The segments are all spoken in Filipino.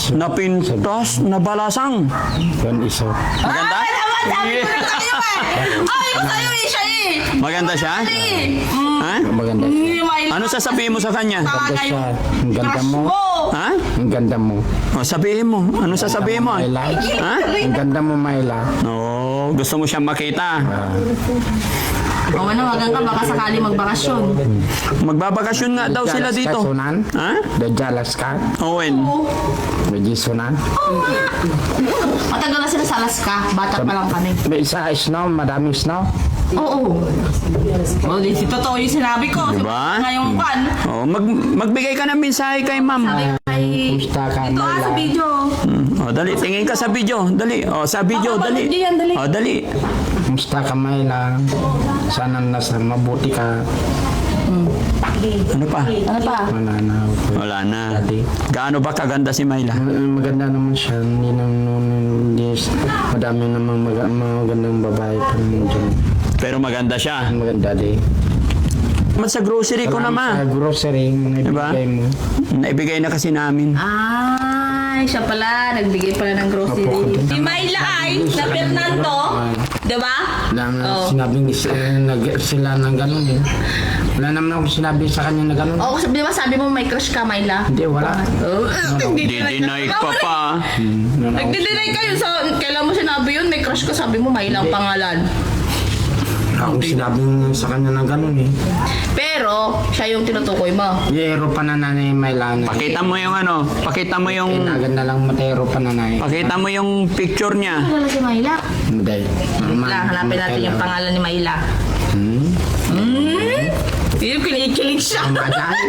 Napintas, nabalasang. Yan isa. Maganda? Sabi ko na sa'yo Ay, ko sa'yo siya Maganda siya? Ha? Maganda. Ano sasabihin mo sa kanya? Maganda siya. Ang ganda mo. Ha? Ang ganda mo. O, sabihin mo. Ano sasabihin mo? Mayla. Ha? Ang ganda mo, Mayla. Oo, gusto mo siyang makita. O ano, hanggang ka baka sakali magbakasyon. Magbabakasyon nga daw sila dito. Sunan? Ha? Dajalas ka? Owen. Medyo sunan? Matagal na sila sa Alaska. Bata pa lang kami. May isa snow, madaming snow. Oo. O, di si totoo yung sinabi ko. Diba? Ngayong pan. Oh, magbigay ka ng mensahe kay ma'am. Ay, Kumusta ka, ito Mayla? sa video. Oh, dali, tingin ka sa video. Dali. Oh, sa video, Baka dali. mapanood yan, dali. Oh, dali. Kumusta ka, Mayla? Sana nasa mabuti ka. Ano pa? Ano pa? Wala na. Wala na. Dati. Gaano ba kaganda si Mayla? Maganda naman siya. Hindi madami namang magandang babae pa naman dyan. Pero maganda siya. Maganda din. Sa grocery ko Sa naman. grocery, Diba? naibigay mo. Naibigay na kasi namin. Ay, siya pala. Nagbigay pala ng grocery. Si Mayla ay, na Fernando. Diba? Wala na Oh. sinabing sila ng gano'n eh. Wala naman ako sinabi sa kanya na gano'n. Oo, di ba sabi mo may crush ka, Mayla? Hindi, wala. Oo. Didinay ka pa. Nagdi-deny kayo sa kailan mo sinabi yun, may crush ka, sabi mo Mayla ang pangalan. Ako sinabing sa kanya na gano'n eh. Pero, siya yung tinutukoy mo. Yero pa na nanay Maylana. Pakita mo yung ano, pakita mo yung Inagan na lang matero pa nanay. pakita mo yung picture niya. Ano wala si Mayla? Hindi. Hanapin natin yung pangalan ni Mayla. Yung kinikilig siya. Majay?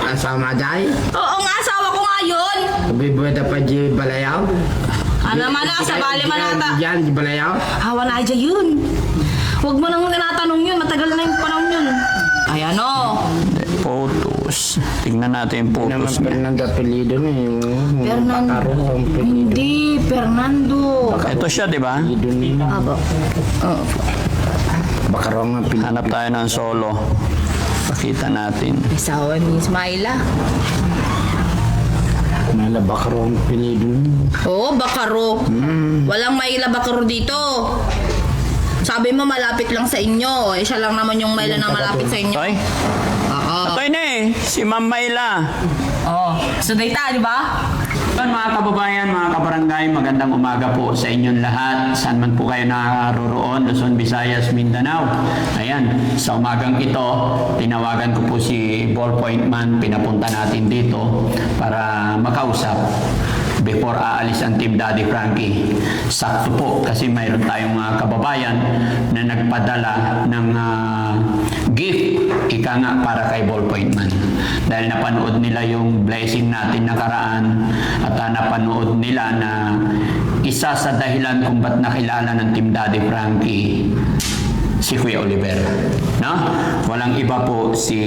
Asama Majay? Oo nga, asawa ko nga yun. Bibueda pa di balayaw? Ano man na, sa bali manata. Diyan, di balayaw? Hawa na dyan yun. Huwag mo nang tinatanong yun, matagal na yung panahon yun. Ay ano? Photos. Tingnan natin yung Naman photos niya. Fernando apelido na yung Fernando. Bakaro ang apelido. Hindi, Fernando. Ito siya, di ba? Apelido niya. Aba. Oo. Bakaro ang apelido. Hanap tayo ng solo. Pakita natin. Asawa ni Mayla. Nala Bakaro ang apelido niya. Oo, Bakaro. Walang Mayla Bakaro dito. Sabi mo malapit lang sa inyo. Eh, siya lang naman yung Mayla na malapit sa inyo. Toy? Oo. Toy na eh. Si Ma'am Mayla. Oo. So, data, di ba? Yan mga kababayan, mga kabarangay, magandang umaga po sa inyong lahat. Saan man po kayo naroroon, Luzon, Visayas, Mindanao. Ayan, sa umagang ito, tinawagan ko po si Ballpoint Man, pinapunta natin dito para makausap before aalis ang Team Daddy Frankie. Sakto po kasi mayroon tayong mga kababayan na nagpadala ng gift, ika nga, para kay Ballpoint Man. Dahil napanood nila yung blessing natin nakaraan at napanood nila na isa sa dahilan kung ba't nakilala ng Team Daddy Frankie si Kuya Oliver. No? Walang iba po si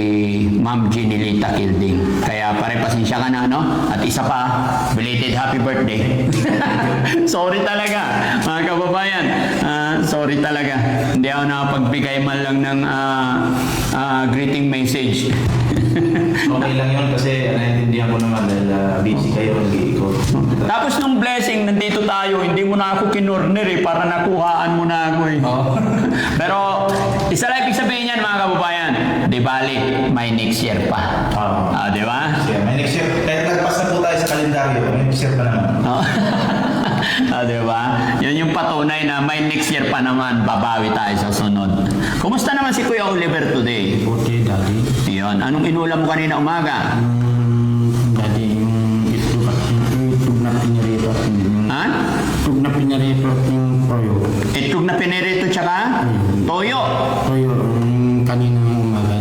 Ma'am Ginilita Kilding. Kaya pare-pasensya ka na, no? At isa pa, belated happy birthday. Sorry talaga, mga kababayan. Sorry talaga. Hindi ako nakapagbigay man lang ng greeting message. Okay lang yun kasi naiintindihan ko naman dahil busy kayo nag-iikot. Tapos nung blessing, nandito tayo, hindi mo na ako kinurner eh, para nakuhaan mo na ako eh. Oo. Pero, isa lang ibig sabihin yan mga kababayan, di bali, may next year pa. Oo. Di ba? May next year. Kahit nagpasa po tayo sa kalendaryo, may next year pa naman. Oh. Di ba? Yun yung patunay na may next year pa naman, babawi tayo sa sunod. Kumusta naman si Kuya Oliver today? Okay, daddy. Yun. Anong inulam mo kanina umaga? Daddy, yung itlog na pinirito. Ha? Itlog na pinirito yung toyo. Itlog na pinirito tsaka toyo. Toyo, yung kanina umaga.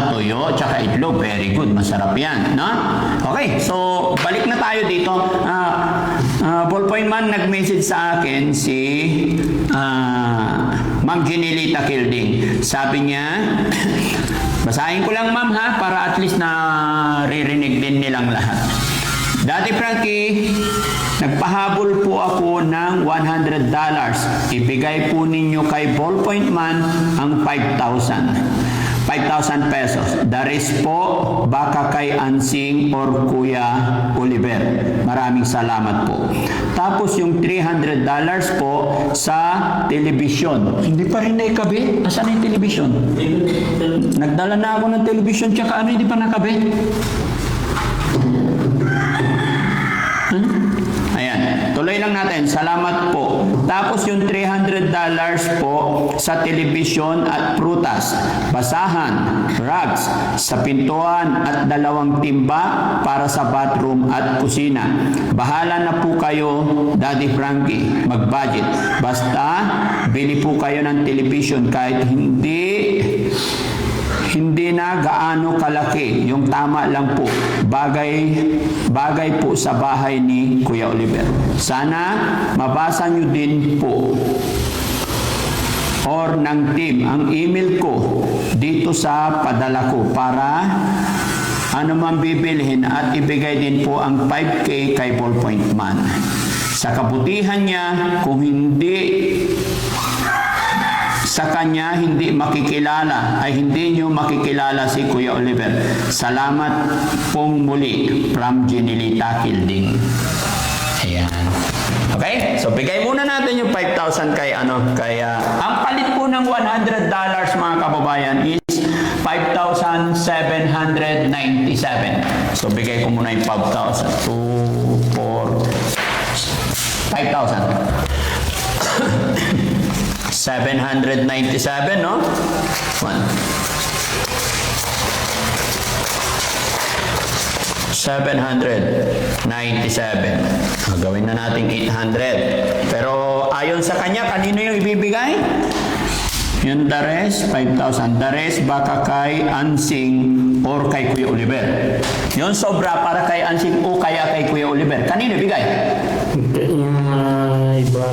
Toyo tsaka itlog. Very good. Masarap yan. No? Okay. So, balik na tayo dito. Ballpoint Man, nag-message sa akin si Ma'am Ginilita Kilding. Sabi niya, basahin ko lang ma'am ha, para at least na ririnig din nilang lahat. Daddy Frankie, nagpahabol po ako ng $100. Ibigay po ninyo kay Ballpoint Man ang 5,000. 5,000 pesos. The rest po, baka kay Ansing or Kuya Oliver. Maraming salamat po. Tapos yung $300 po sa telebisyon. Hindi pa rin naikabi. Asan yung telebisyon? Nagdala na ako ng telebisyon tsaka ano, hindi pa nakabi. Ayan, tuloy lang natin. Salamat po. Tapos yung $300 po sa telebisyon at prutas, basahan, rugs, sa pintuan at 2 timba para sa bathroom at kusina. Bahala na po kayo, Daddy Frankie, mag-budget. Basta, bili po kayo ng telebisyon kahit hindi na gaano kalaki, yung tama lang po, bagay po sa bahay ni Kuya Oliver. Sana mabasa nyo din po or ng team ang email ko dito sa padala ko para ano man bibilhin at ibigay din po ang 5K kay Ballpoint Man. Sa kabutihan niya, kung hindi sa kanya hindi makikilala, ay hindi nyo makikilala si Kuya Oliver. Salamat pong muli from Jenilita Kilding. Ayan. Okay? So, bigay muna natin yung 5,000 kay ang palit po ng $100 mga kababayan is 5,797. So, bigay ko muna yung 5,000. 2, 4, 5,000. 797, no? 1. 797. Gawin na natin 800. Pero ayon sa kanya, kanino yung ibibigay? Yung the rest, 5,000. The rest, baka kay Ansing or kay Kuya Oliver. Yung sobra para kay Ansing o kaya kay Kuya Oliver. Kanino ibigay? Yung iba,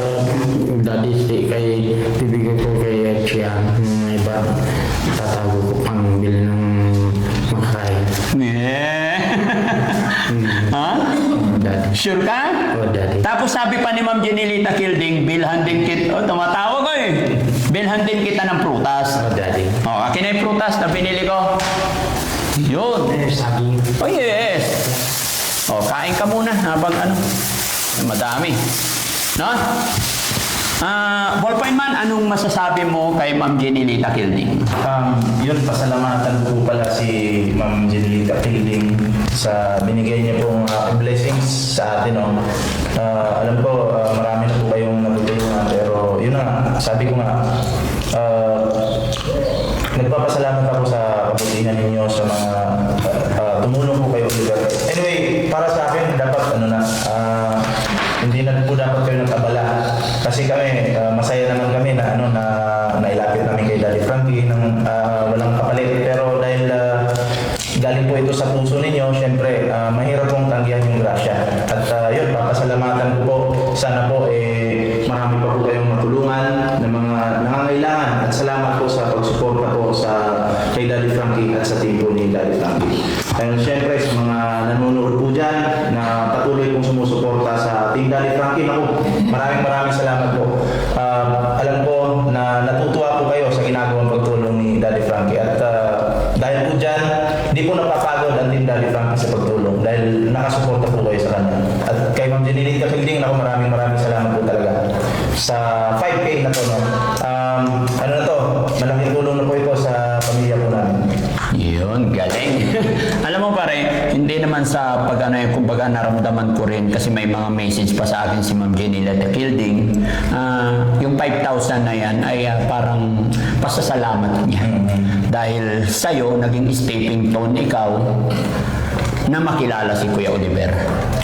Daddy, kay bibigyan ko kay Chiang. Yung iba, tatago ko pang bili ng makain. Yeah. Ha? Daddy. Sure ka? Oh, Daddy. Tapos sabi pa ni Ma'am Jenilita Kilding, bilhan din kita, tumatawag ko eh. Bilhan din kita ng prutas. Oh, Daddy. Akin na yung prutas na binili ko. Yun. Sabi. Oh, yes. Kain ka muna habang madami. No? Ballpoint Man, anong masasabi mo kay Ma'am Jenilita Kilding? Yun, pasalamatan ko pala si Ma'am Jenilita Kilding sa binigay niya pong blessings sa atin. No? Alam ko, marami na po kayong natutulungan, pero yun na, sabi ko nga, nagpapasalamat ako sa kabutihan ninyo sa mga tumulong po kayo, Oliver. Anyway, para sa akin, dapat hindi na po dapat kayo nag-abala. Kasi kami, masaya naman kami na nailapit namin kay Daddy Frankie ng walang kapalit. Pero dahil galing po ito sa puso ninyo, syempre, mahirap pong tanggihan yung grasya. At yun, papasalamatan ko po. Sana po, marami pa po kayong matulungan ng mga nangangailangan. At salamat po sa pagsuporta po kay Daddy Frankie at sa team po ni Daddy Frankie. Dahil syempre, sa mga nanonood po dyan, na patuloy pong sumusuporta sa Team Daddy Frankie, maraming salamat po. Alam ko na natutuwa po kayo sa ginagawang pagtulong ni Daddy Frankie. At dahil po dyan, di po napapagod ang Team Daddy Frankie sa pagtulong dahil nakasuporta po kayo sa kanya. At kay Ma'am Jenilita Kilding, maraming salamat po talaga sa 5K na to. No? Malaking tulong na po ito sa pamilya po namin. Yun, galing. Alam mo pare, hindi naman sa kumbaga naramdaman ko rin kasi may mga message pa sa akin si Ma'am Jenilita Kilding. Yung 5,000 na yan ay parang pasasalamat niya. Dahil sa'yo, naging stepping stone ikaw na makilala si Kuya Oliver.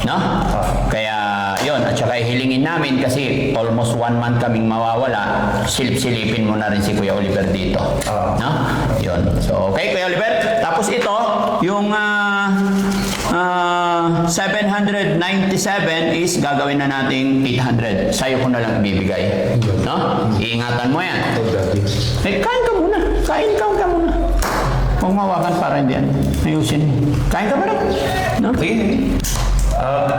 No? Kaya, yun. At saka hilingin namin kasi almost 1 month kaming mawawala. Silip-silipin mo na rin si Kuya Oliver dito. No? Yun. So, okay, Kuya Oliver. Tapos ito, yung 797 is gagawin na nating 800. Sa'yo ko na lang ibibigay. No? Iingatan mo yan. Kain ka muna. Kain ka muna. Kung mawakan para hindi yan. Ayusin. Kain ka ba rin? No? Sige.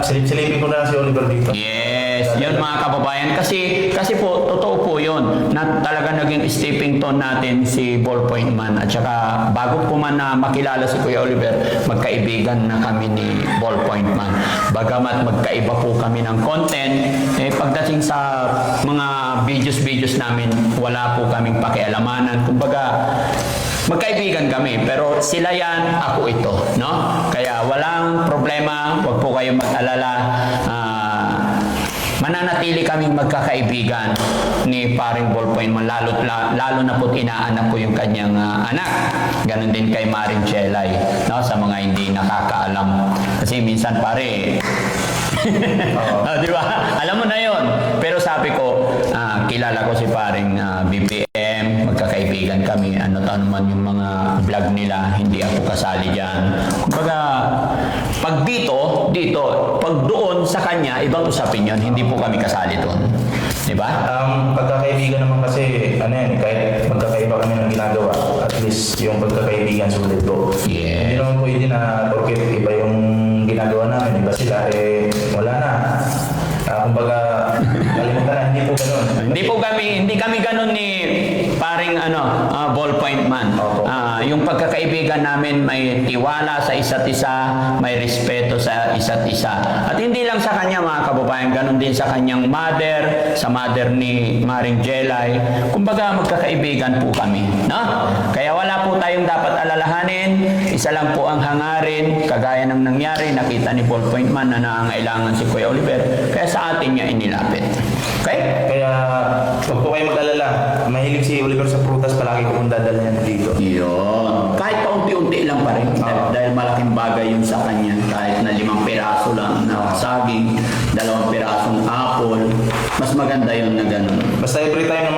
Silip-silipin ko na lang si Oliver dito. Yes, yun mga kababayan. Kasi po, totoo po yun na talaga naging stepping stone natin si Ballpoint Man. At saka bago po man na makilala si Kuya Oliver, magkaibigan na kami ni Ballpoint Man. Bagamat magkaiba po kami ng content, pagdating sa mga videos namin, wala po kaming pakialamanan. Kumbaga, magkaibigan kami, pero sila yan, ako ito, no? Kaya walang problema, huwag po kayong mag-alala. Mananatili kaming magkakaibigan ni paring Ballpoint Man, lalo na po't inaanak ko yung kanyang anak. Ganon din kay Maring Chelay, no? Sa mga hindi nakakaalam. Kasi minsan pare, di ba? Alam mo na yon. Pero sabi ko, kilala ko si paring BPM, magkakaibigan kami, ano man yung mga vlog nila, hindi ako kasali dyan. Kumbaga, pag dito, pag doon sa kanya, ibang usapin yun, hindi po kami kasali doon. Di ba? Pagkakaibigan naman kasi, kahit magkakaiba kami ng ginagawa, at least yung pagkakaibigan sulit ko. Yes. Hindi naman po hindi na porket iba yung ginagawa namin, iba sila, wala na. Kumbaga, kalimutan na, hindi po ganun. Hindi kami ganun ni paring Ballpoint Man. Opo. Yung pagkakaibigan namin may tiwala sa isa't isa, may respeto sa isa't isa. At hindi lang sa kanya mga kababayan, ganun din sa kanyang mother, sa mother ni Maring Jelay. Kumbaga magkakaibigan po kami, no? Kaya wala po tayong dapat alalahanin. Isa lang po ang hangarin, kagaya ng nangyari, nakita ni Ballpoint Man na nangangailangan si Kuya Oliver. Kaya sa atin niya inilapit. Okay? Kaya, huwag po kayo mag-alala. Mahilig si Oliver sa prutas, palagi ko pong dadalhin dito. Yun. Kahit paunti-unti lang pa rin. Dahil malaking bagay yun sa kanya. Kahit na 5 piraso lang na saging, 2 pirasong apple. Mas maganda yun na ganun. Basta every time na